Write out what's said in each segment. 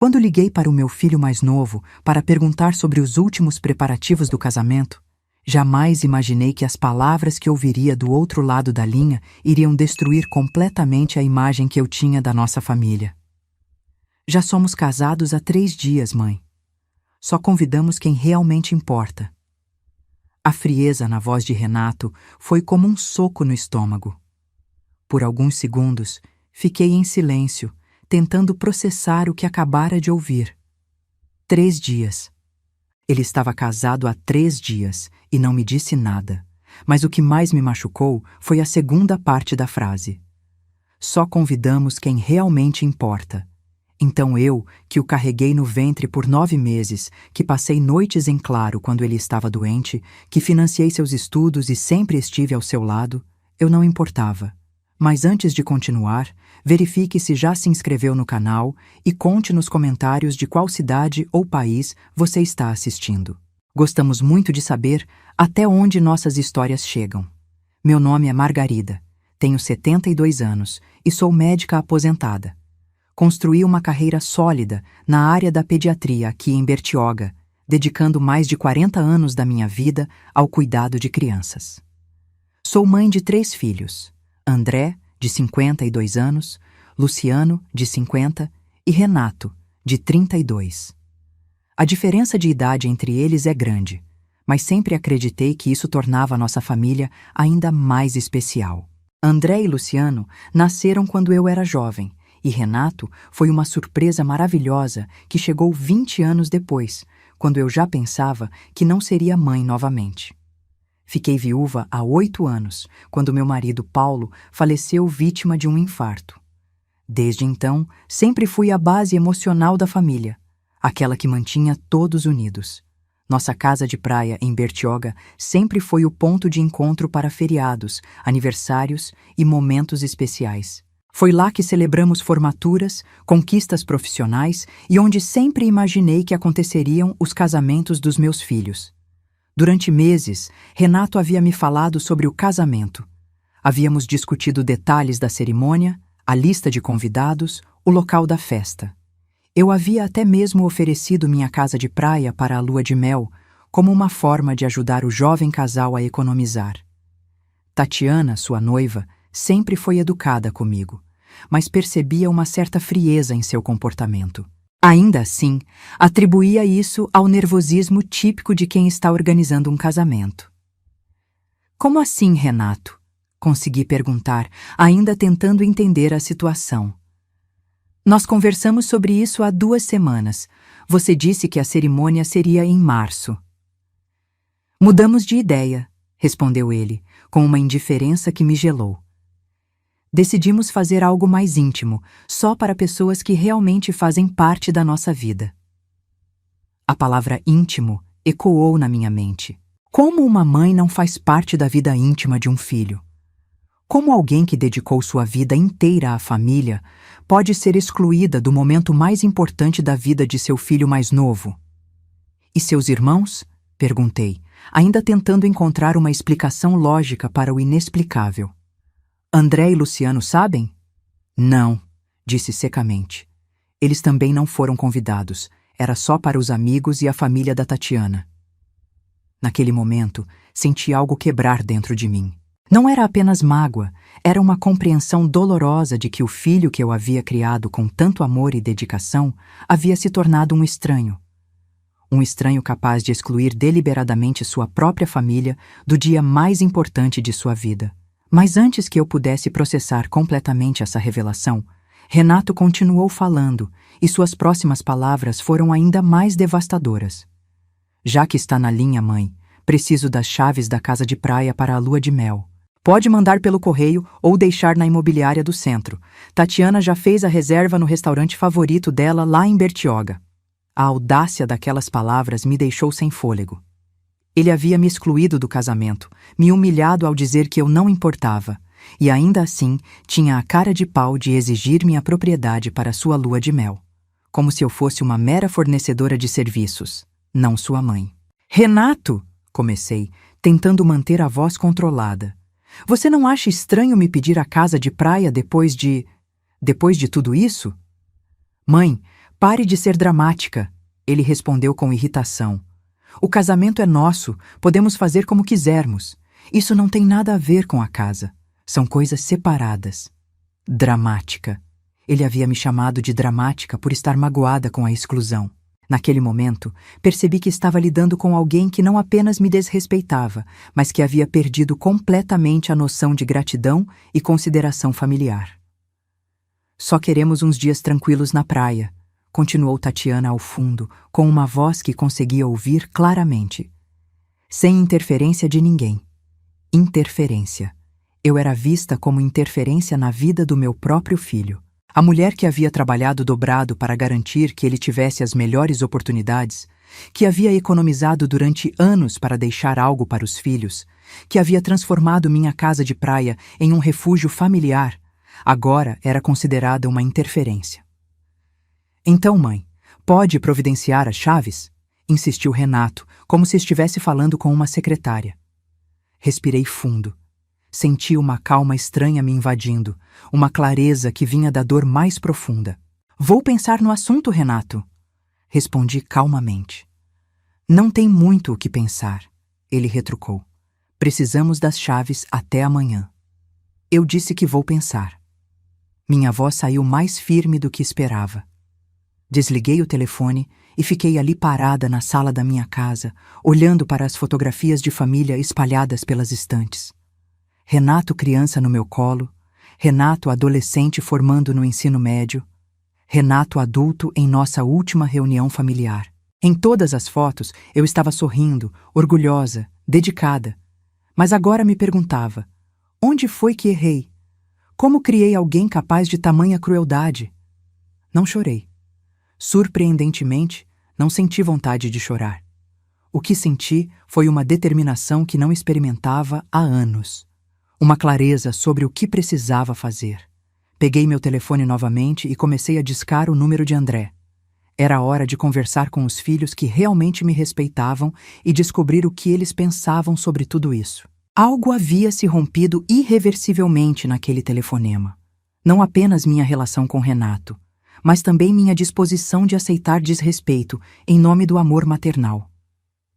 Quando liguei para o meu filho mais novo para perguntar sobre os últimos preparativos do casamento, jamais imaginei que as palavras que ouviria do outro lado da linha iriam destruir completamente a imagem que eu tinha da nossa família. Já somos casados há 3 dias, mãe. Só convidamos quem realmente importa. A frieza na voz de Renato foi como um soco no estômago. Por alguns segundos, fiquei em silêncio, tentando processar o que acabara de ouvir. 3 dias. Ele estava casado há 3 dias e não me disse nada. Mas o que mais me machucou foi a segunda parte da frase. Só convidamos quem realmente importa. Então eu, que o carreguei no ventre por 9 meses, que passei noites em claro quando ele estava doente, que financiei seus estudos e sempre estive ao seu lado, eu não importava. Mas antes de continuar, verifique se já se inscreveu no canal e conte nos comentários de qual cidade ou país você está assistindo. Gostamos muito de saber até onde nossas histórias chegam. Meu nome é Margarida, tenho 72 anos e sou médica aposentada. Construí uma carreira sólida na área da pediatria aqui em Bertioga, dedicando mais de 40 anos da minha vida ao cuidado de crianças. Sou mãe de 3 filhos, André, de 52 anos, Luciano, de 50, e Renato, de 32. A diferença de idade entre eles é grande, mas sempre acreditei que isso tornava a nossa família ainda mais especial. André e Luciano nasceram quando eu era jovem, e Renato foi uma surpresa maravilhosa que chegou 20 anos depois, quando eu já pensava que não seria mãe novamente. Fiquei viúva há 8 anos, quando meu marido Paulo faleceu vítima de um infarto. Desde então, sempre fui a base emocional da família, aquela que mantinha todos unidos. Nossa casa de praia em Bertioga sempre foi o ponto de encontro para feriados, aniversários e momentos especiais. Foi lá que celebramos formaturas, conquistas profissionais e onde sempre imaginei que aconteceriam os casamentos dos meus filhos. Durante meses, Renato havia me falado sobre o casamento. Havíamos discutido detalhes da cerimônia, a lista de convidados, o local da festa. Eu havia até mesmo oferecido minha casa de praia para a lua de mel, como uma forma de ajudar o jovem casal a economizar. Tatiana, sua noiva, sempre foi educada comigo, mas percebia uma certa frieza em seu comportamento. Ainda assim, atribuía isso ao nervosismo típico de quem está organizando um casamento. Como assim, Renato? Consegui perguntar, ainda tentando entender a situação. Nós conversamos sobre isso há 2 semanas. Você disse que a cerimônia seria em março. Mudamos de ideia, respondeu ele, com uma indiferença que me gelou. Decidimos fazer algo mais íntimo, só para pessoas que realmente fazem parte da nossa vida. A palavra íntimo ecoou na minha mente. Como uma mãe não faz parte da vida íntima de um filho? Como alguém que dedicou sua vida inteira à família pode ser excluída do momento mais importante da vida de seu filho mais novo? E seus irmãos? Perguntei, ainda tentando encontrar uma explicação lógica para o inexplicável. André e Luciano sabem? Não, disse secamente. Eles também não foram convidados. Era só para os amigos e a família da Tatiana. Naquele momento, senti algo quebrar dentro de mim. Não era apenas mágoa, era uma compreensão dolorosa de que o filho que eu havia criado com tanto amor e dedicação havia se tornado um estranho. Um estranho capaz de excluir deliberadamente sua própria família do dia mais importante de sua vida. Mas antes que eu pudesse processar completamente essa revelação, Renato continuou falando e suas próximas palavras foram ainda mais devastadoras. Já que está na linha, mãe, preciso das chaves da casa de praia para a lua de mel. Pode mandar pelo correio ou deixar na imobiliária do centro. Tatiana já fez a reserva no restaurante favorito dela lá em Bertioga. A audácia daquelas palavras me deixou sem fôlego. Ele havia me excluído do casamento, me humilhado ao dizer que eu não importava, e ainda assim tinha a cara de pau de exigir minha propriedade para sua lua de mel, como se eu fosse uma mera fornecedora de serviços, não sua mãe. Renato, comecei, tentando manter a voz controlada. Você não acha estranho me pedir a casa de praia depois de tudo isso? Mãe, Pare de ser dramática, ele respondeu com irritação. O casamento é nosso, podemos fazer como quisermos. Isso não tem nada a ver com a casa. São coisas separadas. Dramática. Ele havia me chamado de dramática por estar magoada com a exclusão. Naquele momento, percebi que estava lidando com alguém que não apenas me desrespeitava, mas que havia perdido completamente a noção de gratidão e consideração familiar. Só queremos uns dias tranquilos na praia, continuou Tatiana ao fundo, com uma voz que conseguia ouvir claramente. Sem interferência de ninguém. Interferência. Eu era vista como interferência na vida do meu próprio filho. A mulher que havia trabalhado dobrado para garantir que ele tivesse as melhores oportunidades, que havia economizado durante anos para deixar algo para os filhos, que havia transformado minha casa de praia em um refúgio familiar, agora era considerada uma interferência. Então, mãe, pode providenciar as chaves? Insistiu Renato, como se estivesse falando com uma secretária. Respirei fundo. Senti uma calma estranha me invadindo, uma clareza que vinha da dor mais profunda. Vou pensar no assunto, Renato. Respondi calmamente. Não tem muito o que pensar, ele retrucou. Precisamos das chaves até amanhã. Eu disse que vou pensar. Minha voz saiu mais firme do que esperava. Desliguei o telefone e fiquei ali parada na sala da minha casa, olhando para as fotografias de família espalhadas pelas estantes. Renato criança no meu colo, Renato adolescente formando no ensino médio, Renato adulto em nossa última reunião familiar. Em todas as fotos eu estava sorrindo, orgulhosa, dedicada. Mas agora me perguntava, onde foi que errei? Como criei alguém capaz de tamanha crueldade? Não chorei. Surpreendentemente, não senti vontade de chorar. O que senti foi uma determinação que não experimentava há anos. Uma clareza sobre o que precisava fazer. Peguei meu telefone novamente e comecei a discar o número de André. Era hora de conversar com os filhos que realmente me respeitavam e descobrir o que eles pensavam sobre tudo isso. Algo havia se rompido irreversivelmente naquele telefonema. Não apenas minha relação com Renato, mas também minha disposição de aceitar desrespeito em nome do amor maternal.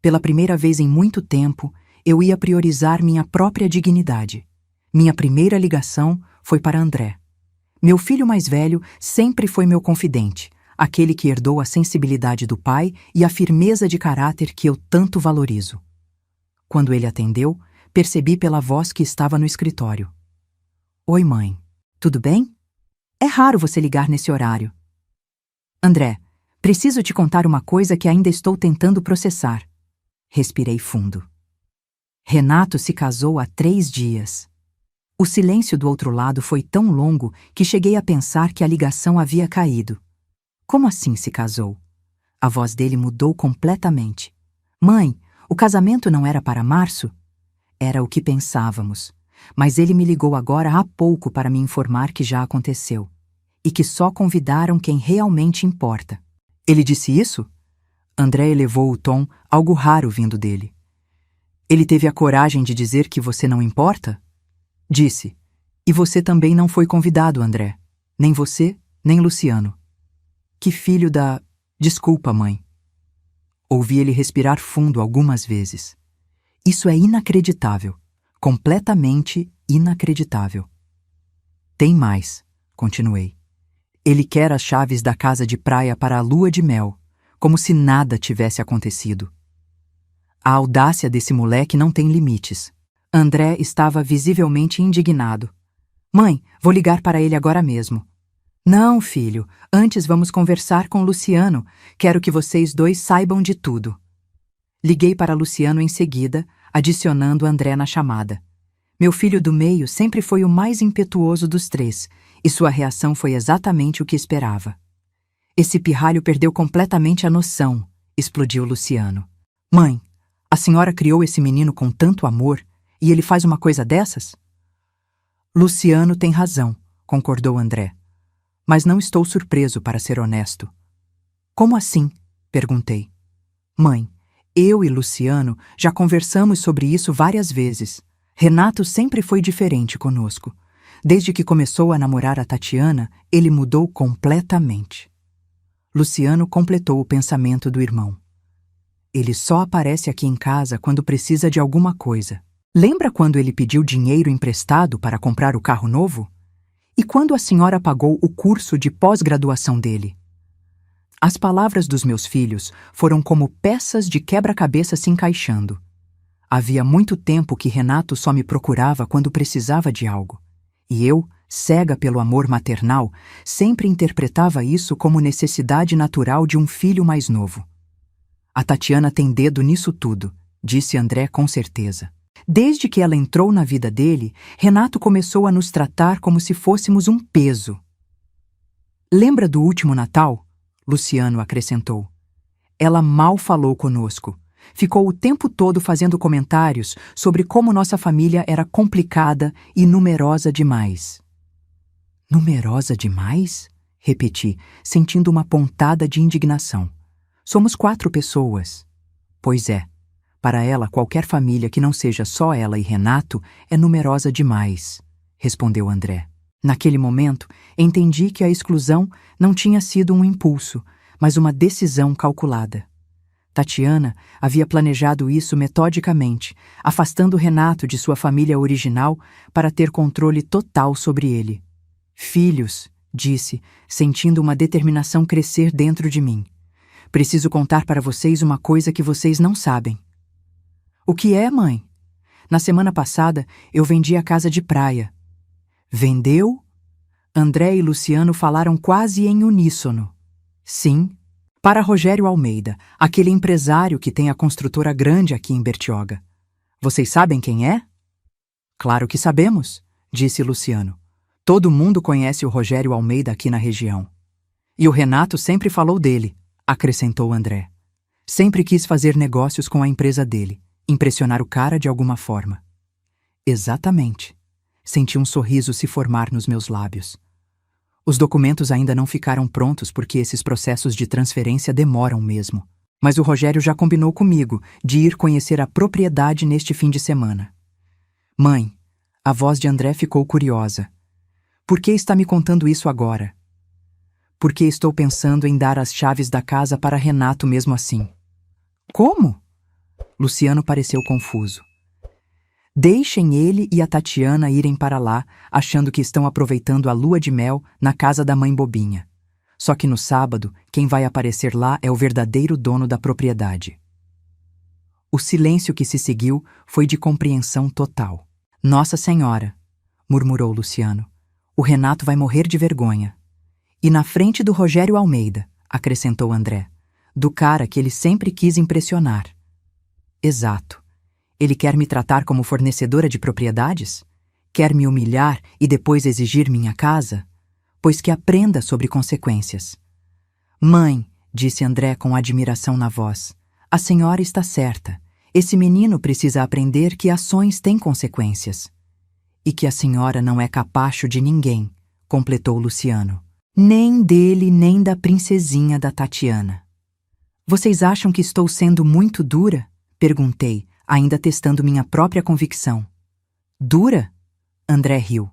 Pela primeira vez em muito tempo, eu ia priorizar minha própria dignidade. Minha primeira ligação foi para André. Meu filho mais velho sempre foi meu confidente, aquele que herdou a sensibilidade do pai e a firmeza de caráter que eu tanto valorizo. Quando ele atendeu, percebi pela voz que estava no escritório. Oi, mãe. Tudo bem? É raro você ligar nesse horário. André, preciso te contar uma coisa que ainda estou tentando processar. Respirei fundo. Renato se casou há 3 dias. O silêncio do outro lado foi tão longo que cheguei a pensar que a ligação havia caído. Como assim se casou? A voz dele mudou completamente. Mãe, o casamento não era para março? Era o que pensávamos. Mas ele me ligou agora há pouco para me informar que já aconteceu. E que só convidaram quem realmente importa. Ele disse isso? André elevou o tom, algo raro vindo dele. Ele teve a coragem de dizer que você não importa? Disse. E você também não foi convidado, André. Nem você, nem Luciano. Que filho da... Desculpa, mãe. Ouvi ele respirar fundo algumas vezes. Isso é inacreditável. Completamente inacreditável. Tem mais, continuei. Ele quer as chaves da casa de praia para a lua de mel, como se nada tivesse acontecido. A audácia desse moleque não tem limites. André estava visivelmente indignado. Mãe, vou ligar para ele agora mesmo. Não, filho, antes vamos conversar com Luciano. Quero que vocês dois saibam de tudo. Liguei para Luciano em seguida, adicionando André na chamada. Meu filho do meio sempre foi o mais impetuoso dos 3, e sua reação foi exatamente o que esperava. Esse pirralho perdeu completamente a noção, explodiu Luciano. Mãe, a senhora criou esse menino com tanto amor, e ele faz uma coisa dessas? Luciano tem razão, concordou André. Mas não estou surpreso, para ser honesto. Como assim? Perguntei. Mãe, eu e Luciano já conversamos sobre isso várias vezes. Renato sempre foi diferente conosco. Desde que começou a namorar a Tatiana, ele mudou completamente. Luciano completou o pensamento do irmão. Ele só aparece aqui em casa quando precisa de alguma coisa. Lembra quando ele pediu dinheiro emprestado para comprar o carro novo? E quando a senhora pagou o curso de pós-graduação dele? As palavras dos meus filhos foram como peças de quebra-cabeça se encaixando. Havia muito tempo que Renato só me procurava quando precisava de algo. E eu, cega pelo amor maternal, sempre interpretava isso como necessidade natural de um filho mais novo. A Tatiana tem dedo nisso tudo, disse André com certeza. Desde que ela entrou na vida dele, Renato começou a nos tratar como se fôssemos um peso. Lembra do último Natal? Luciano acrescentou. Ela mal falou conosco. Ficou o tempo todo fazendo comentários sobre como nossa família era complicada e numerosa demais. Numerosa demais? Repeti, sentindo uma pontada de indignação. Somos 4 pessoas. Pois é. Para ela, qualquer família que não seja só ela e Renato é numerosa demais, respondeu André. Naquele momento, entendi que a exclusão não tinha sido um impulso, mas uma decisão calculada. Tatiana havia planejado isso metodicamente, afastando Renato de sua família original para ter controle total sobre ele. Filhos, disse, sentindo uma determinação crescer dentro de mim. Preciso contar para vocês uma coisa que vocês não sabem. O que é, mãe? Na semana passada, eu vendi a casa de praia. Vendeu? André e Luciano falaram quase em uníssono. Sim, para Rogério Almeida, aquele empresário que tem a construtora grande aqui em Bertioga. Vocês sabem quem é? Claro que sabemos, disse Luciano. Todo mundo conhece o Rogério Almeida aqui na região. E o Renato sempre falou dele, acrescentou André. Sempre quis fazer negócios com a empresa dele. Impressionar o cara de alguma forma. Exatamente. Senti um sorriso se formar nos meus lábios. Os documentos ainda não ficaram prontos porque esses processos de transferência demoram mesmo. Mas o Rogério já combinou comigo de ir conhecer a propriedade neste fim de semana. Mãe, a voz de André ficou curiosa. Por que está me contando isso agora? Porque estou pensando em dar as chaves da casa para Renato mesmo assim. Como? Luciano pareceu confuso. Deixem ele e a Tatiana irem para lá, achando que estão aproveitando a lua de mel na casa da mãe bobinha. Só que no sábado, quem vai aparecer lá é o verdadeiro dono da propriedade. O silêncio que se seguiu foi de compreensão total. Nossa Senhora, murmurou Luciano, o Renato vai morrer de vergonha. E na frente do Rogério Almeida, acrescentou André, do cara que ele sempre quis impressionar. Exato. Ele quer me tratar como fornecedora de propriedades? Quer me humilhar e depois exigir minha casa? Pois que aprenda sobre consequências. Mãe, disse André com admiração na voz, a senhora está certa. Esse menino precisa aprender que ações têm consequências. E que a senhora não é capacho de ninguém, completou Luciano. Nem dele, nem da princesinha da Tatiana. Vocês acham que estou sendo muito dura? Perguntei, ainda testando minha própria convicção. Dura? André riu.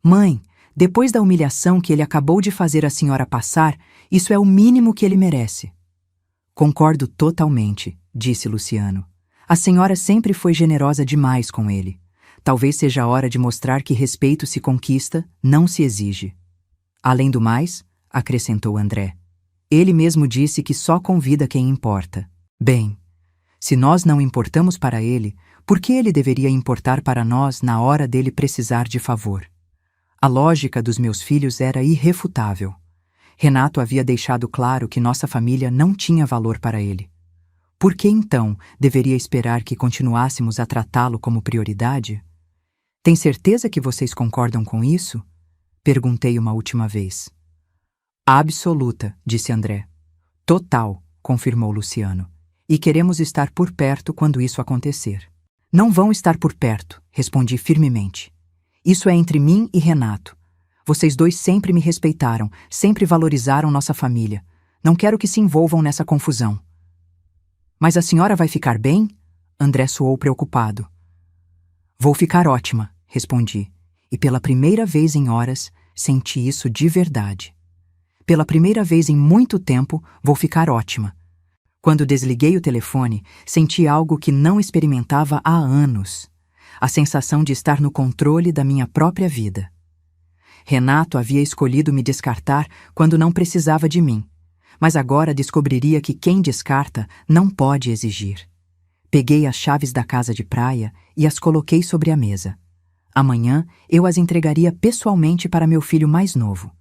Mãe, depois da humilhação que ele acabou de fazer a senhora passar, isso é o mínimo que ele merece. Concordo totalmente, disse Luciano. A senhora sempre foi generosa demais com ele. Talvez seja a hora de mostrar que respeito se conquista, não se exige. Além do mais, acrescentou André, ele mesmo disse que só convida quem importa. Bem, se nós não importamos para ele, por que ele deveria importar para nós na hora dele precisar de favor? A lógica dos meus filhos era irrefutável. Renato havia deixado claro que nossa família não tinha valor para ele. Por que então deveria esperar que continuássemos a tratá-lo como prioridade? Tem certeza que vocês concordam com isso? Perguntei uma última vez. Absoluta, disse André. Total, confirmou Luciano. E queremos estar por perto quando isso acontecer. Não vão estar por perto, respondi firmemente. Isso é entre mim e Renato. Vocês dois sempre me respeitaram, sempre valorizaram nossa família. Não quero que se envolvam nessa confusão. Mas a senhora vai ficar bem? André soou preocupado. Vou ficar ótima, respondi. E pela primeira vez em horas, senti isso de verdade. Pela primeira vez em muito tempo, vou ficar ótima. Quando desliguei o telefone, senti algo que não experimentava há anos. A sensação de estar no controle da minha própria vida. Renato havia escolhido me descartar quando não precisava de mim, mas agora descobriria que quem descarta não pode exigir. Peguei as chaves da casa de praia e as coloquei sobre a mesa. Amanhã eu as entregaria pessoalmente para meu filho mais novo.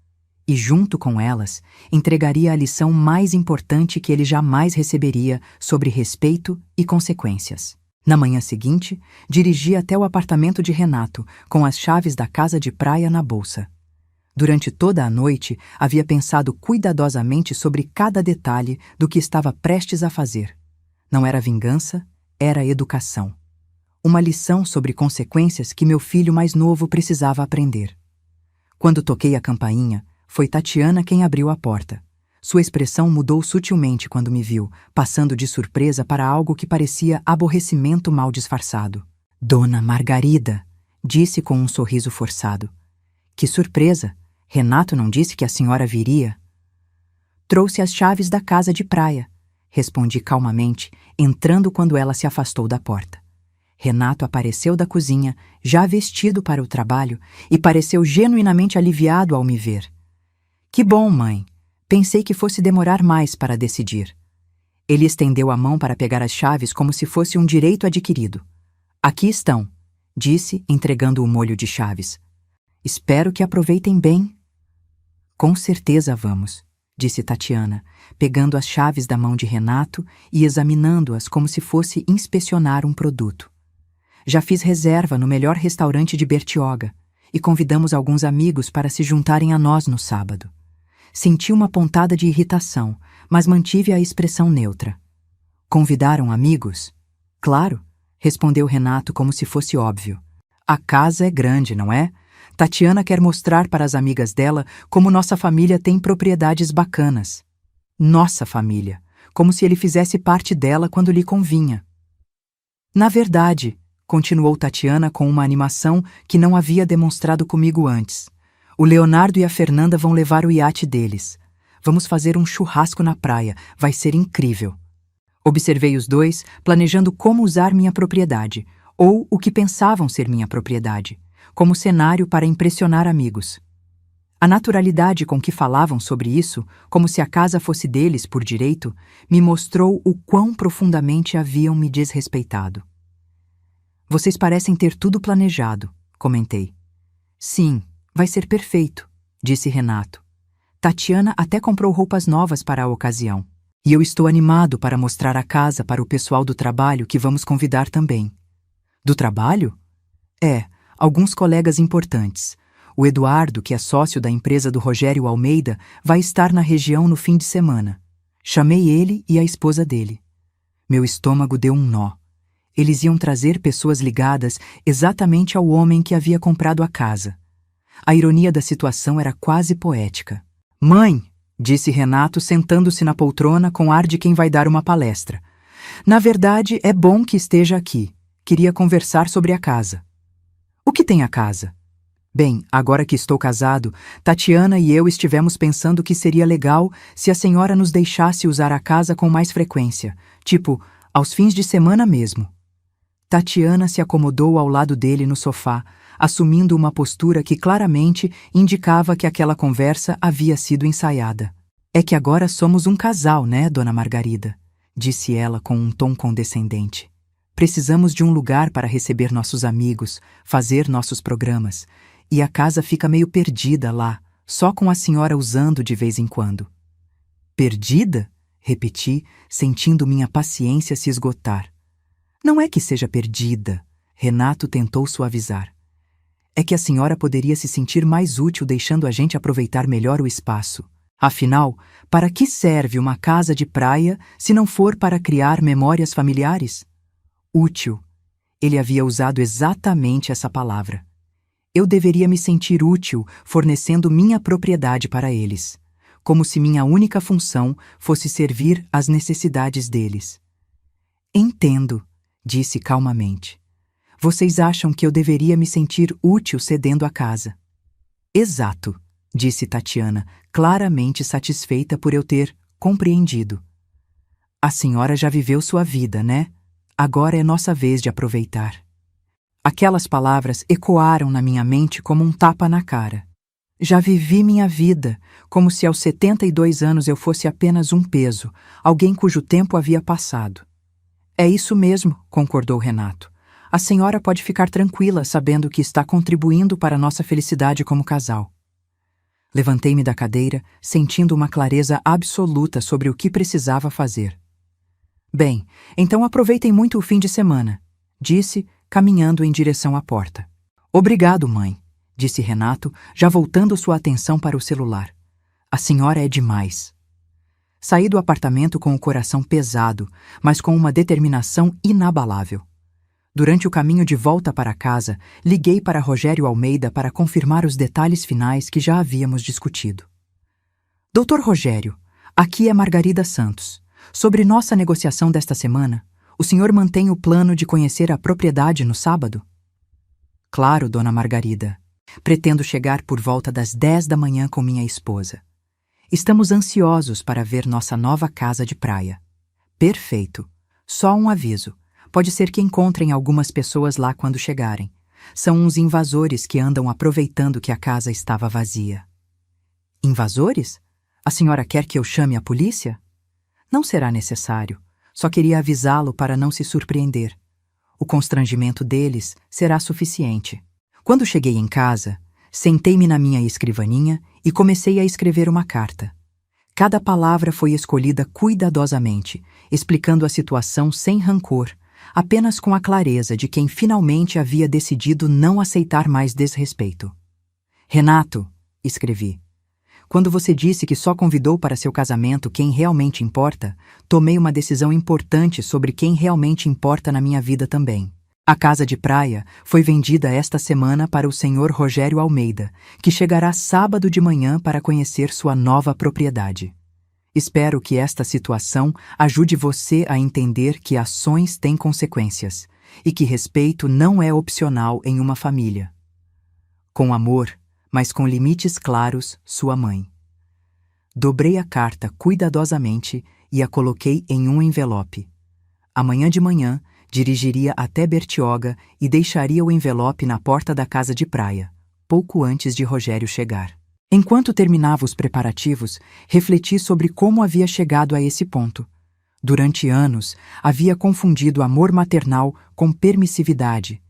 E junto com elas, entregaria a lição mais importante que ele jamais receberia sobre respeito e consequências. Na manhã seguinte, dirigi até o apartamento de Renato, com as chaves da casa de praia na bolsa. Durante toda a noite, havia pensado cuidadosamente sobre cada detalhe do que estava prestes a fazer. Não era vingança, era educação. Uma lição sobre consequências que meu filho mais novo precisava aprender. Quando toquei a campainha, foi Tatiana quem abriu a porta. Sua expressão mudou sutilmente quando me viu, passando de surpresa para algo que parecia aborrecimento mal disfarçado. Dona Margarida, disse com um sorriso forçado. Que surpresa! Renato não disse que a senhora viria? Trouxe as chaves da casa de praia, respondi calmamente, entrando quando ela se afastou da porta. Renato apareceu da cozinha, já vestido para o trabalho, e pareceu genuinamente aliviado ao me ver. Que bom, mãe! Pensei que fosse demorar mais para decidir. Ele estendeu a mão para pegar as chaves como se fosse um direito adquirido. Aqui estão, disse, entregando o molho de chaves. Espero que aproveitem bem. Com certeza vamos, disse Tatiana, pegando as chaves da mão de Renato e examinando-as como se fosse inspecionar um produto. Já fiz reserva no melhor restaurante de Bertioga e convidamos alguns amigos para se juntarem a nós no sábado. Senti uma pontada de irritação, mas mantive a expressão neutra. Convidaram amigos? Claro, respondeu Renato como se fosse óbvio. A casa é grande, não é? Tatiana quer mostrar para as amigas dela como nossa família tem propriedades bacanas. Nossa família, como se ele fizesse parte dela quando lhe convinha. Na verdade, continuou Tatiana com uma animação que não havia demonstrado comigo antes. O Leonardo e a Fernanda vão levar o iate deles. Vamos fazer um churrasco na praia, vai ser incrível. Observei os dois, planejando como usar minha propriedade, ou o que pensavam ser minha propriedade, como cenário para impressionar amigos. A naturalidade com que falavam sobre isso, como se a casa fosse deles por direito, me mostrou o quão profundamente haviam me desrespeitado. Vocês parecem ter tudo planejado, comentei. Sim, vai ser perfeito, disse Renato. Tatiana até comprou roupas novas para a ocasião. E eu estou animado para mostrar a casa para o pessoal do trabalho que vamos convidar também. Do trabalho? É, alguns colegas importantes. O Eduardo, que é sócio da empresa do Rogério Almeida, vai estar na região no fim de semana. Chamei ele e a esposa dele. Meu estômago deu um nó. Eles iam trazer pessoas ligadas exatamente ao homem que havia comprado a casa. A ironia da situação era quase poética. Mãe, disse Renato sentando-se na poltrona com ar de quem vai dar uma palestra. Na verdade, é bom que esteja aqui. Queria conversar sobre a casa. O que tem a casa? Bem, agora que estou casado, Tatiana e eu estivemos pensando que seria legal se a senhora nos deixasse usar a casa com mais frequência, tipo, aos fins de semana mesmo. Tatiana se acomodou ao lado dele no sofá, assumindo uma postura que claramente indicava que aquela conversa havia sido ensaiada. É que agora somos um casal, né, Dona Margarida? Disse ela com um tom condescendente. Precisamos de um lugar para receber nossos amigos, fazer nossos programas, e a casa fica meio perdida lá, só com a senhora usando de vez em quando. Perdida? Repeti, sentindo minha paciência se esgotar. Não é que seja perdida, Renato tentou suavizar. É que a senhora poderia se sentir mais útil deixando a gente aproveitar melhor o espaço. Afinal, para que serve uma casa de praia se não for para criar memórias familiares? Útil. Ele havia usado exatamente essa palavra. Eu deveria me sentir útil fornecendo minha propriedade para eles, como se minha única função fosse servir às necessidades deles. Entendo, disse calmamente. Vocês acham que eu deveria me sentir útil cedendo a casa? Exato, disse Tatiana, claramente satisfeita por eu ter compreendido. A senhora já viveu sua vida, né? Agora é nossa vez de aproveitar. Aquelas palavras ecoaram na minha mente como um tapa na cara. Já vivi minha vida, como se aos 72 anos eu fosse apenas um peso, alguém cujo tempo havia passado. É isso mesmo, concordou Renato. A senhora pode ficar tranquila sabendo que está contribuindo para nossa felicidade como casal. Levantei-me da cadeira, sentindo uma clareza absoluta sobre o que precisava fazer. Bem, então aproveitem muito o fim de semana, disse, caminhando em direção à porta. Obrigado, mãe, disse Renato, já voltando sua atenção para o celular. A senhora é demais. Saí do apartamento com o coração pesado, mas com uma determinação inabalável. Durante o caminho de volta para casa, liguei para Rogério Almeida para confirmar os detalhes finais que já havíamos discutido. Doutor Rogério, aqui é Margarida Santos. Sobre nossa negociação desta semana, o senhor mantém o plano de conhecer a propriedade no sábado? Claro, dona Margarida. Pretendo chegar por volta das 10 da manhã com minha esposa. Estamos ansiosos para ver nossa nova casa de praia. Perfeito. Só um aviso. Pode ser que encontrem algumas pessoas lá quando chegarem. São uns invasores que andam aproveitando que a casa estava vazia. Invasores? A senhora quer que eu chame a polícia? Não será necessário. Só queria avisá-lo para não se surpreender. O constrangimento deles será suficiente. Quando cheguei em casa, sentei-me na minha escrivaninha e comecei a escrever uma carta. Cada palavra foi escolhida cuidadosamente, explicando a situação sem rancor, apenas com a clareza de quem finalmente havia decidido não aceitar mais desrespeito. Renato, escrevi, quando você disse que só convidou para seu casamento quem realmente importa, tomei uma decisão importante sobre quem realmente importa na minha vida também. A casa de praia foi vendida esta semana para o senhor Rogério Almeida, que chegará sábado de manhã para conhecer sua nova propriedade. Espero que esta situação ajude você a entender que ações têm consequências e que respeito não é opcional em uma família. Com amor, mas com limites claros, sua mãe. Dobrei a carta cuidadosamente e a coloquei em um envelope. Amanhã de manhã, dirigiria até Bertioga e deixaria o envelope na porta da casa de praia, pouco antes de Rogério chegar. Enquanto terminava os preparativos, refleti sobre como havia chegado a esse ponto. Durante anos, havia confundido amor maternal com permissividade.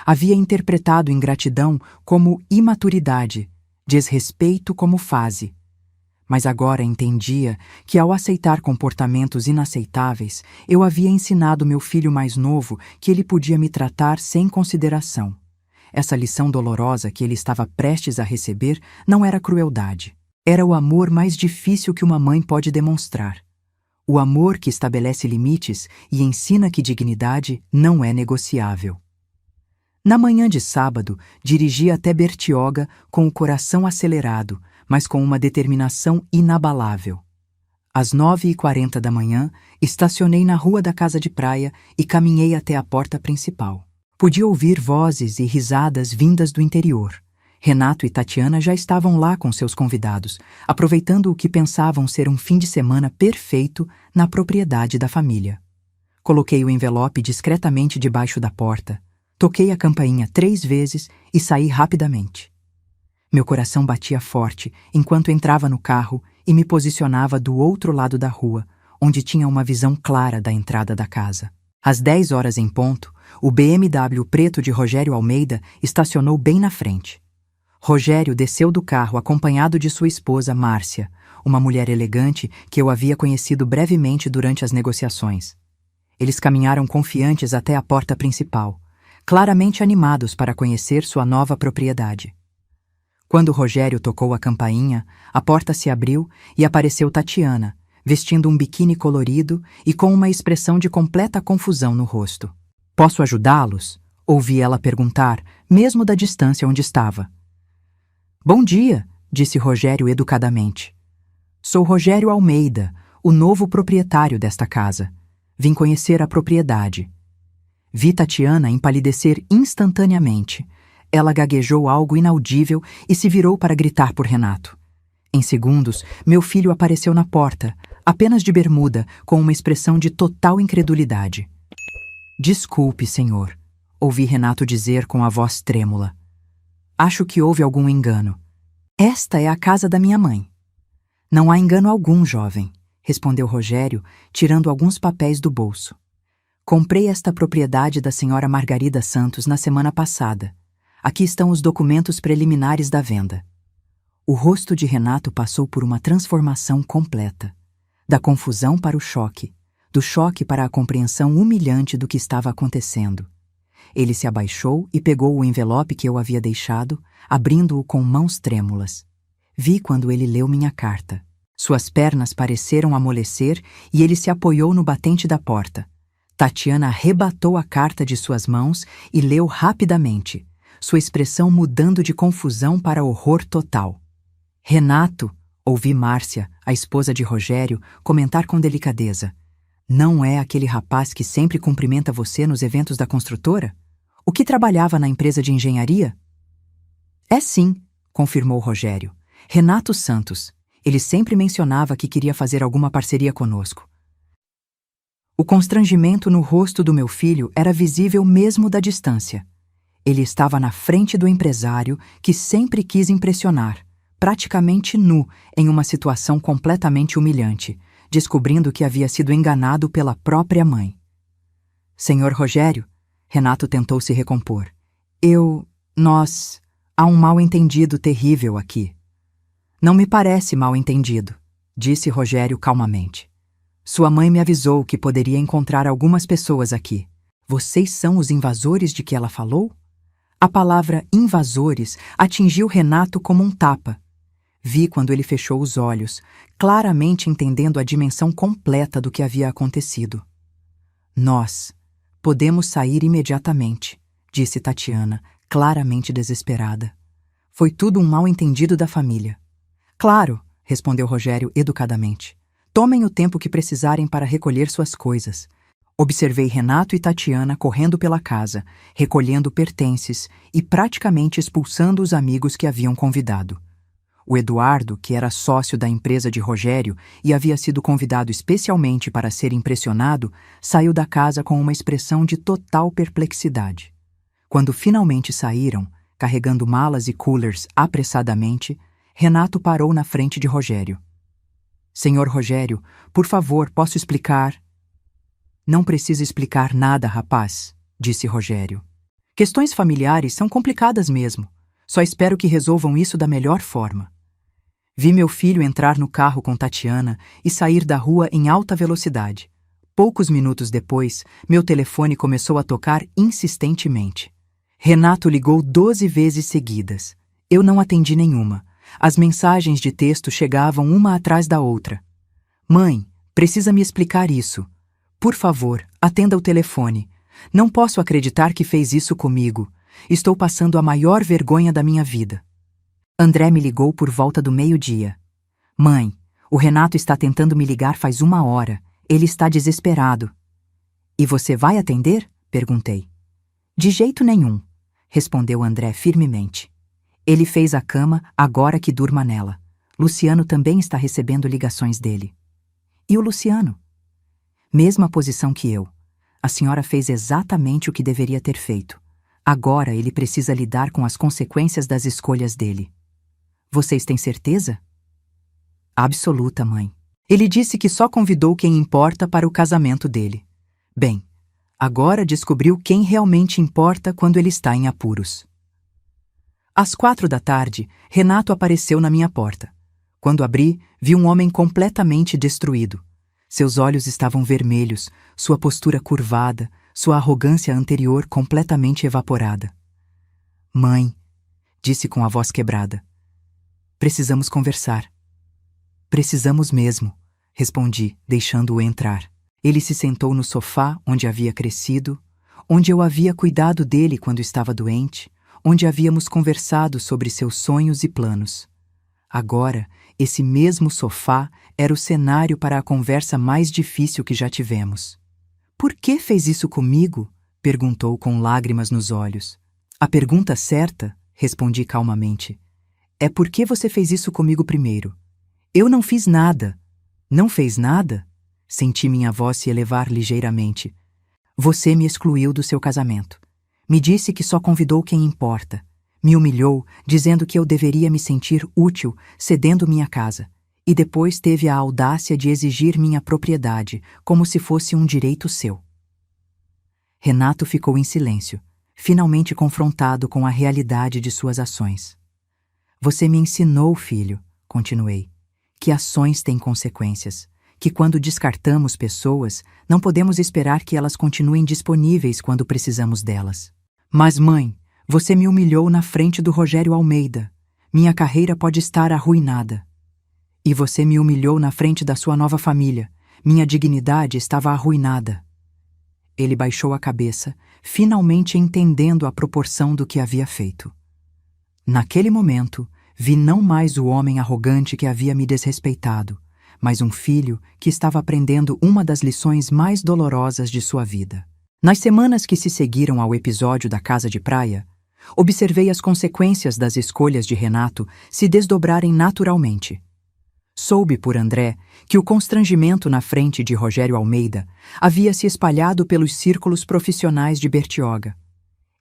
Havia interpretado ingratidão como imaturidade, desrespeito como fase. Mas agora entendia que, ao aceitar comportamentos inaceitáveis, eu havia ensinado meu filho mais novo que ele podia me tratar sem consideração. Essa lição dolorosa que ele estava prestes a receber não era crueldade. Era o amor mais difícil que uma mãe pode demonstrar. O amor que estabelece limites e ensina que dignidade não é negociável. Na manhã de sábado, dirigi até Bertioga com o coração acelerado, mas com uma determinação inabalável. Às 9h40 da manhã, estacionei na rua da casa de praia e caminhei até a porta principal. Podia ouvir vozes e risadas vindas do interior. Renato e Tatiana já estavam lá com seus convidados, aproveitando o que pensavam ser um fim de semana perfeito na propriedade da família. Coloquei o envelope discretamente debaixo da porta, toquei a campainha 3 vezes e saí rapidamente. Meu coração batia forte enquanto entrava no carro e me posicionava do outro lado da rua, onde tinha uma visão clara da entrada da casa. Às 10 horas em ponto, o BMW preto de Rogério Almeida estacionou bem na frente. Rogério desceu do carro acompanhado de sua esposa, Márcia, uma mulher elegante que eu havia conhecido brevemente durante as negociações. Eles caminharam confiantes até a porta principal, claramente animados para conhecer sua nova propriedade. Quando Rogério tocou a campainha, a porta se abriu e apareceu Tatiana, vestindo um biquíni colorido e com uma expressão de completa confusão no rosto. "Posso ajudá-los?" ouvi ela perguntar, mesmo da distância onde estava. "Bom dia", disse Rogério educadamente. "Sou Rogério Almeida, o novo proprietário desta casa. Vim conhecer a propriedade." Vi Tatiana empalidecer instantaneamente. Ela gaguejou algo inaudível e se virou para gritar por Renato. Em segundos, meu filho apareceu na porta, apenas de bermuda, com uma expressão de total incredulidade. Desculpe, senhor, ouvi Renato dizer com a voz trêmula. Acho que houve algum engano. Esta é a casa da minha mãe. Não há engano algum, jovem, respondeu Rogério, tirando alguns papéis do bolso. Comprei esta propriedade da senhora Margarida Santos na semana passada. Aqui estão os documentos preliminares da venda. O rosto de Renato passou por uma transformação completa. Da confusão para o choque, do choque para a compreensão humilhante do que estava acontecendo. Ele se abaixou e pegou o envelope que eu havia deixado, abrindo-o com mãos trêmulas. Vi quando ele leu minha carta. Suas pernas pareceram amolecer e ele se apoiou no batente da porta. Tatiana arrebatou a carta de suas mãos e leu rapidamente, sua expressão mudando de confusão para horror total. Renato, ouvi Márcia, a esposa de Rogério, comentar com delicadeza. Não é aquele rapaz que sempre cumprimenta você nos eventos da construtora? O que trabalhava na empresa de engenharia? É sim, confirmou Rogério. Renato Santos. Ele sempre mencionava que queria fazer alguma parceria conosco. O constrangimento no rosto do meu filho era visível mesmo da distância. Ele estava na frente do empresário que sempre quis impressionar, praticamente nu, em uma situação completamente humilhante, descobrindo que havia sido enganado pela própria mãe. Senhor Rogério, Renato tentou se recompor. Há um mal-entendido terrível aqui. Não me parece mal-entendido, disse Rogério calmamente. Sua mãe me avisou que poderia encontrar algumas pessoas aqui. Vocês são os invasores de que ela falou? A palavra invasores atingiu Renato como um tapa. Vi quando ele fechou os olhos, claramente entendendo a dimensão completa do que havia acontecido. Nós podemos sair imediatamente, disse Tatiana, claramente desesperada. Foi tudo um mal-entendido da família. Claro, respondeu Rogério educadamente. Tomem o tempo que precisarem para recolher suas coisas. Observei Renato e Tatiana correndo pela casa, recolhendo pertences e praticamente expulsando os amigos que haviam convidado. O Eduardo, que era sócio da empresa de Rogério e havia sido convidado especialmente para ser impressionado, saiu da casa com uma expressão de total perplexidade. Quando finalmente saíram, carregando malas e coolers apressadamente, Renato parou na frente de Rogério. Senhor Rogério, por favor, posso explicar? Não precisa explicar nada, rapaz, disse Rogério. Questões familiares são complicadas mesmo. Só espero que resolvam isso da melhor forma. Vi meu filho entrar no carro com Tatiana e sair da rua em alta velocidade. Poucos minutos depois, meu telefone começou a tocar insistentemente. Renato ligou 12 vezes seguidas. Eu não atendi nenhuma. As mensagens de texto chegavam uma atrás da outra. Mãe, precisa me explicar isso. Por favor, atenda o telefone. Não posso acreditar que fez isso comigo. Estou passando a maior vergonha da minha vida. André me ligou por volta do meio-dia. Mãe, o Renato está tentando me ligar faz 1 hora. Ele está desesperado. E você vai atender? Perguntei. De jeito nenhum, respondeu André firmemente. Ele fez a cama, agora que durma nela. Luciano também está recebendo ligações dele. E o Luciano? Mesma posição que eu. A senhora fez exatamente o que deveria ter feito. Agora ele precisa lidar com as consequências das escolhas dele. Vocês têm certeza? Absoluta, mãe. Ele disse que só convidou quem importa para o casamento dele. Bem, agora descobriu quem realmente importa quando ele está em apuros. Às 4 da tarde, Renato apareceu na minha porta. Quando abri, vi um homem completamente destruído. Seus olhos estavam vermelhos, sua postura curvada, sua arrogância anterior completamente evaporada. Mãe, disse com a voz quebrada. Precisamos conversar. Precisamos mesmo, respondi, deixando-o entrar. Ele se sentou no sofá onde havia crescido, onde eu havia cuidado dele quando estava doente, onde havíamos conversado sobre seus sonhos e planos. Agora, esse mesmo sofá era o cenário para a conversa mais difícil que já tivemos. Por que fez isso comigo? Perguntou com lágrimas nos olhos. A pergunta certa, respondi calmamente, É porque você fez isso comigo primeiro. Eu não fiz nada. Não fez nada? Senti minha voz se elevar ligeiramente. Você me excluiu do seu casamento. Me disse que só convidou quem importa. Me humilhou, dizendo que eu deveria me sentir útil, cedendo minha casa. E depois teve a audácia de exigir minha propriedade, como se fosse um direito seu. Renato ficou em silêncio, finalmente confrontado com a realidade de suas ações. Você me ensinou, filho, continuei, que ações têm consequências, que quando descartamos pessoas, não podemos esperar que elas continuem disponíveis quando precisamos delas. Mas, mãe, você me humilhou na frente do Rogério Almeida. Minha carreira pode estar arruinada. E você me humilhou na frente da sua nova família. Minha dignidade estava arruinada. Ele baixou a cabeça, finalmente entendendo a proporção do que havia feito. Naquele momento, vi não mais o homem arrogante que havia me desrespeitado, mas um filho que estava aprendendo uma das lições mais dolorosas de sua vida. Nas semanas que se seguiram ao episódio da casa de praia, observei as consequências das escolhas de Renato se desdobrarem naturalmente. Soube por André que o constrangimento na frente de Rogério Almeida havia se espalhado pelos círculos profissionais de Bertioga.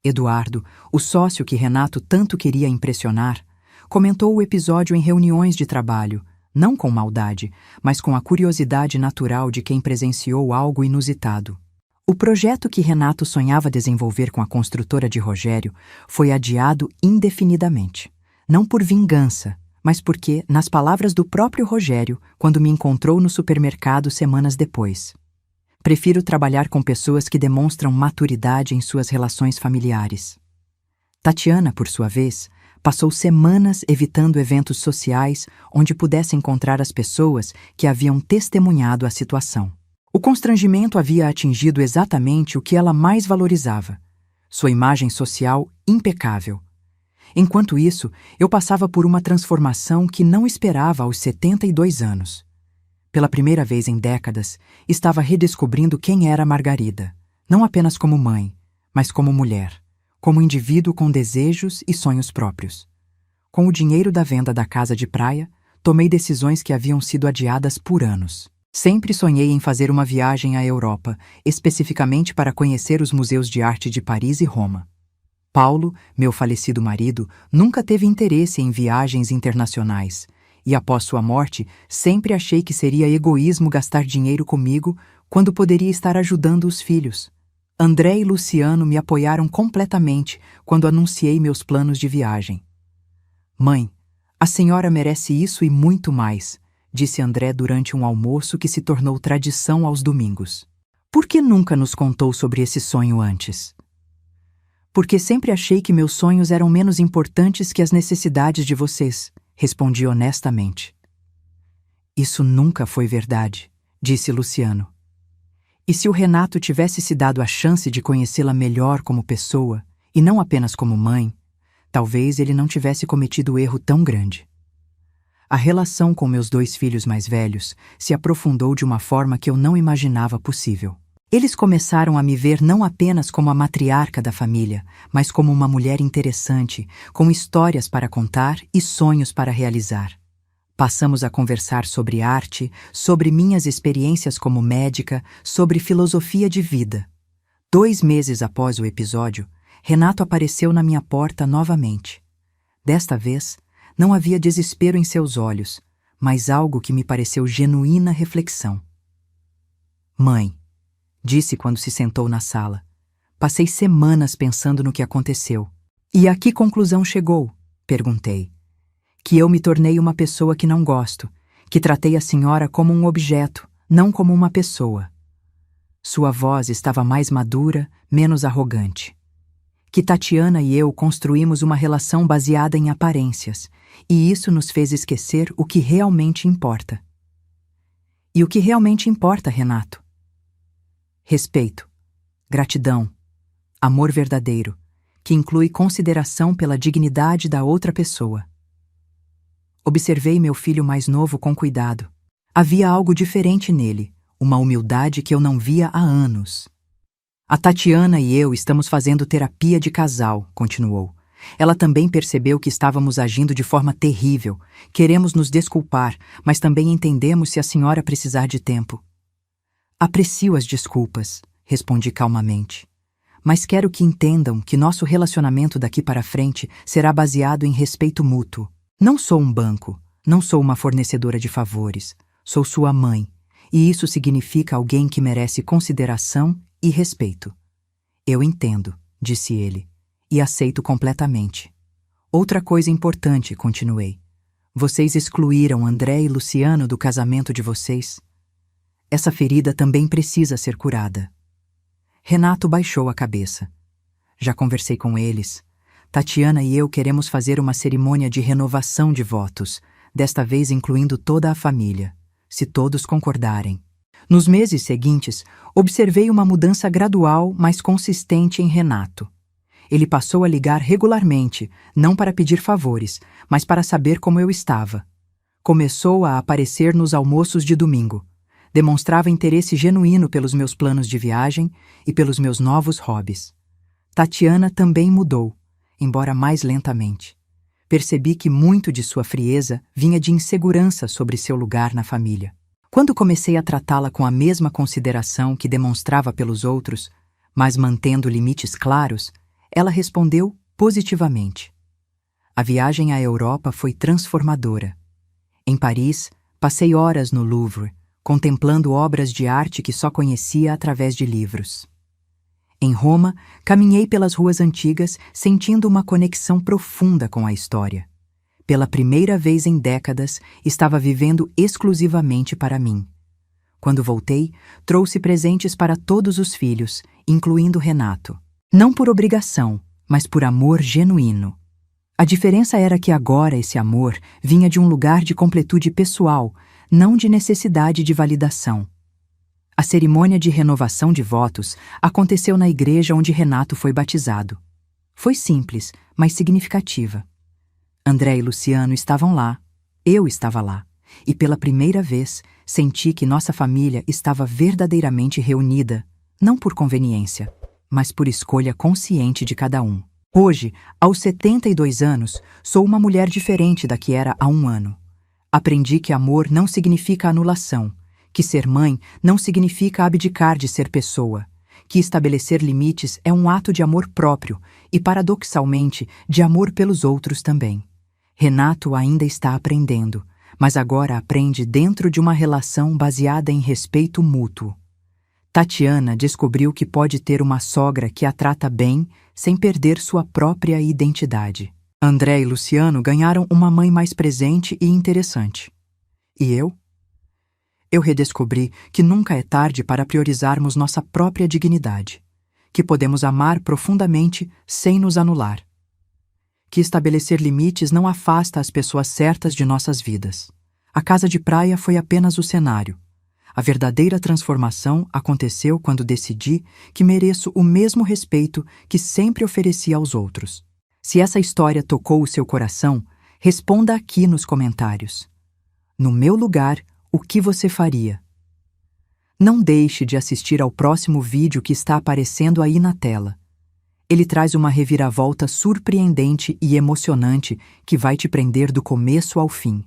Eduardo, o sócio que Renato tanto queria impressionar, comentou o episódio em reuniões de trabalho, não com maldade, mas com a curiosidade natural de quem presenciou algo inusitado. O projeto que Renato sonhava desenvolver com a construtora de Rogério foi adiado indefinidamente, não por vingança, mas porque, nas palavras do próprio Rogério, quando me encontrou no supermercado semanas depois: prefiro trabalhar com pessoas que demonstram maturidade em suas relações familiares. Tatiana, por sua vez, passou semanas evitando eventos sociais onde pudesse encontrar as pessoas que haviam testemunhado a situação. O constrangimento havia atingido exatamente o que ela mais valorizava: sua imagem social impecável. Enquanto isso, eu passava por uma transformação que não esperava aos 72 anos. Pela primeira vez em décadas, estava redescobrindo quem era Margarida, não apenas como mãe, mas como mulher, como indivíduo com desejos e sonhos próprios. Com o dinheiro da venda da casa de praia, tomei decisões que haviam sido adiadas por anos. Sempre sonhei em fazer uma viagem à Europa, especificamente para conhecer os museus de arte de Paris e Roma. Paulo, meu falecido marido, nunca teve interesse em viagens internacionais, e após sua morte, sempre achei que seria egoísmo gastar dinheiro comigo quando poderia estar ajudando os filhos. André e Luciano me apoiaram completamente quando anunciei meus planos de viagem. Mãe, a senhora merece isso e muito mais, disse André durante um almoço que se tornou tradição aos domingos. Por que nunca nos contou sobre esse sonho antes? Porque sempre achei que meus sonhos eram menos importantes que as necessidades de vocês, respondi honestamente. Isso nunca foi verdade, disse Luciano. E se o Renato tivesse se dado a chance de conhecê-la melhor como pessoa, e não apenas como mãe, talvez ele não tivesse cometido erro tão grande. A relação com meus 2 filhos mais velhos se aprofundou de uma forma que eu não imaginava possível. Eles começaram a me ver não apenas como a matriarca da família, mas como uma mulher interessante, com histórias para contar e sonhos para realizar. Passamos a conversar sobre arte, sobre minhas experiências como médica, sobre filosofia de vida. 2 meses após o episódio, Renato apareceu na minha porta novamente. Desta vez, não havia desespero em seus olhos, mas algo que me pareceu genuína reflexão. Mãe, disse quando se sentou na sala, passei semanas pensando no que aconteceu. E a que conclusão chegou? Perguntei. Que eu me tornei uma pessoa que não gosto, que tratei a senhora como um objeto, não como uma pessoa. Sua voz estava mais madura, menos arrogante. Que Tatiana e eu construímos uma relação baseada em aparências, e isso nos fez esquecer o que realmente importa. E o que realmente importa, Renato? Respeito, gratidão, amor verdadeiro, que inclui consideração pela dignidade da outra pessoa. Observei meu filho mais novo com cuidado. Havia algo diferente nele, uma humildade que eu não via há anos. A Tatiana e eu estamos fazendo terapia de casal, continuou. Ela também percebeu que estávamos agindo de forma terrível. Queremos nos desculpar, mas também entendemos se a senhora precisar de tempo. Aprecio as desculpas, respondi calmamente. Mas quero que entendam que nosso relacionamento daqui para frente será baseado em respeito mútuo. Não sou um banco, não sou uma fornecedora de favores. Sou sua mãe, e isso significa alguém que merece consideração e respeito. Eu entendo, disse ele, e aceito completamente. Outra coisa importante, continuei. Vocês excluíram André e Luciano do casamento de vocês. Essa ferida também precisa ser curada. Renato baixou a cabeça. Já conversei com eles. Tatiana e eu queremos fazer uma cerimônia de renovação de votos, desta vez incluindo toda a família, se todos concordarem. Nos meses seguintes, observei uma mudança gradual, mas consistente em Renato. Ele passou a ligar regularmente, não para pedir favores, mas para saber como eu estava. Começou a aparecer nos almoços de domingo. Demonstrava interesse genuíno pelos meus planos de viagem e pelos meus novos hobbies. Tatiana também mudou, embora mais lentamente. Percebi que muito de sua frieza vinha de insegurança sobre seu lugar na família. Quando comecei a tratá-la com a mesma consideração que demonstrava pelos outros, mas mantendo limites claros, ela respondeu positivamente. A viagem à Europa foi transformadora. Em Paris, passei horas no Louvre, contemplando obras de arte que só conhecia através de livros. Em Roma, caminhei pelas ruas antigas sentindo uma conexão profunda com a história. Pela primeira vez em décadas, estava vivendo exclusivamente para mim. Quando voltei, trouxe presentes para todos os filhos, incluindo Renato. Não por obrigação, mas por amor genuíno. A diferença era que agora esse amor vinha de um lugar de completude pessoal, não de necessidade de validação. A cerimônia de renovação de votos aconteceu na igreja onde Renato foi batizado. Foi simples, mas significativa. André e Luciano estavam lá, eu estava lá, e pela primeira vez senti que nossa família estava verdadeiramente reunida, não por conveniência, mas por escolha consciente de cada um. Hoje, aos 72 anos, sou uma mulher diferente da que era há um ano. Aprendi que amor não significa anulação, que ser mãe não significa abdicar de ser pessoa, que estabelecer limites é um ato de amor próprio e, paradoxalmente, de amor pelos outros também. Renato ainda está aprendendo, mas agora aprende dentro de uma relação baseada em respeito mútuo. Tatiana descobriu que pode ter uma sogra que a trata bem sem perder sua própria identidade. André e Luciano ganharam uma mãe mais presente e interessante. E eu? Eu redescobri que nunca é tarde para priorizarmos nossa própria dignidade, que podemos amar profundamente sem nos anular, que estabelecer limites não afasta as pessoas certas de nossas vidas. A casa de praia foi apenas o cenário. A verdadeira transformação aconteceu quando decidi que mereço o mesmo respeito que sempre ofereci aos outros. Se essa história tocou o seu coração, responda aqui nos comentários. No meu lugar, o que você faria? Não deixe de assistir ao próximo vídeo que está aparecendo aí na tela. Ele traz uma reviravolta surpreendente e emocionante que vai te prender do começo ao fim.